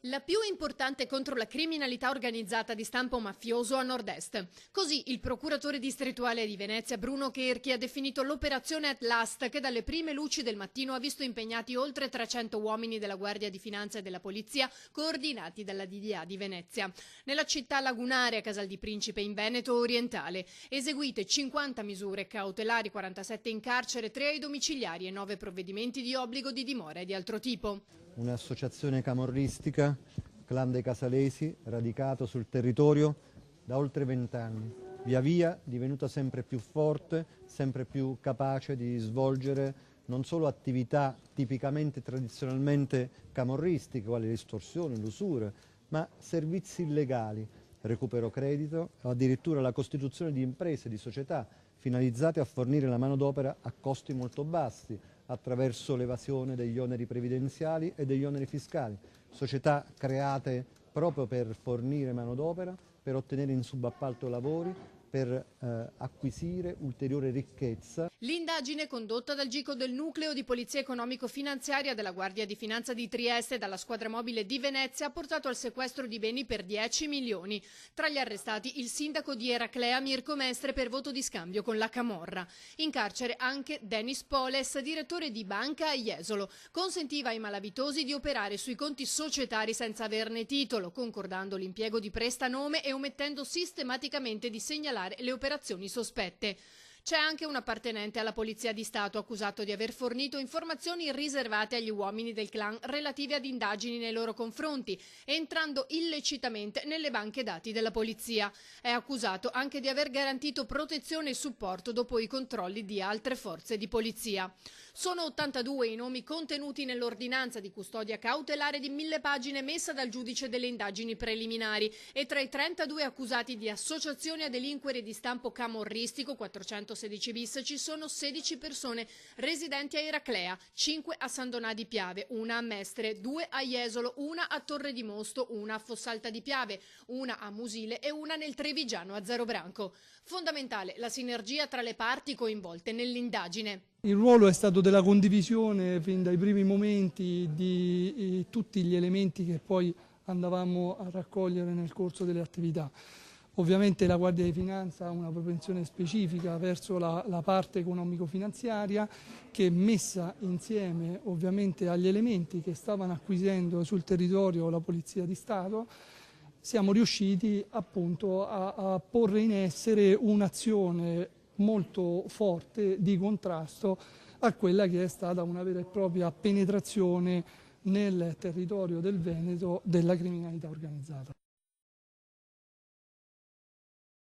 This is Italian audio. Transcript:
La più importante contro la criminalità organizzata di stampo mafioso a nord-est. Così il procuratore distrettuale di Venezia Bruno Cherchi ha definito l'operazione At Last, che dalle prime luci del mattino ha visto impegnati oltre 300 uomini della Guardia di Finanza e della Polizia, coordinati dalla DDA di Venezia. Nella città lagunare a Casal di Principe in Veneto orientale, eseguite 50 misure cautelari, 47 in carcere, 3 ai domiciliari e 9 provvedimenti di obbligo di dimora e di altro tipo. Un'associazione camorristica, Clan dei Casalesi, radicato sul territorio da oltre 20 anni, via via divenuta sempre più forte, sempre più capace di svolgere non solo attività tipicamente tradizionalmente camorristiche, quali l'estorsione, l'usura, ma servizi illegali, recupero credito o addirittura la costituzione di imprese, di società finalizzate a fornire la manodopera a costi molto bassi, attraverso l'evasione degli oneri previdenziali e degli oneri fiscali, società create proprio per fornire manodopera, per ottenere in subappalto lavori, per acquisire ulteriore ricchezza. L'indagine condotta dal GICO del Nucleo di Polizia Economico-Finanziaria della Guardia di Finanza di Trieste e dalla Squadra Mobile di Venezia ha portato al sequestro di beni per 10 milioni. Tra gli arrestati il sindaco di Eraclea Mirko Mestre per voto di scambio con la Camorra. In carcere anche Denis Poles, direttore di banca a Jesolo. Consentiva ai malavitosi di operare sui conti societari senza averne titolo, concordando l'impiego di prestanome e omettendo sistematicamente di segnalare le operazioni sospette. C'è anche un appartenente alla Polizia di Stato accusato di aver fornito informazioni riservate agli uomini del clan relative ad indagini nei loro confronti, entrando illecitamente nelle banche dati della Polizia. È accusato anche di aver garantito protezione e supporto dopo i controlli di altre forze di polizia. Sono 82 i nomi contenuti nell'ordinanza di custodia cautelare di 1000 pagine messa dal giudice delle indagini preliminari e tra i 32 accusati di associazione a delinquere di stampo camorristico 416 bis ci sono 16 persone residenti a Eraclea, 5 a San Donà di Piave, una a Mestre, 2 a Jesolo, una a Torre di Mosto, una a Fossalta di Piave, una a Musile e una nel Trevigiano a Zerobranco. Fondamentale la sinergia tra le parti coinvolte nell'indagine. Il ruolo è stato della condivisione fin dai primi momenti di tutti gli elementi che poi andavamo a raccogliere nel corso delle attività. Ovviamente la Guardia di Finanza ha una propensione specifica verso la parte economico-finanziaria che, messa insieme ovviamente agli elementi che stavano acquisendo sul territorio la Polizia di Stato, siamo riusciti appunto a porre in essere un'azione molto forte di contrasto a quella che è stata una vera e propria penetrazione nel territorio del Veneto della criminalità organizzata.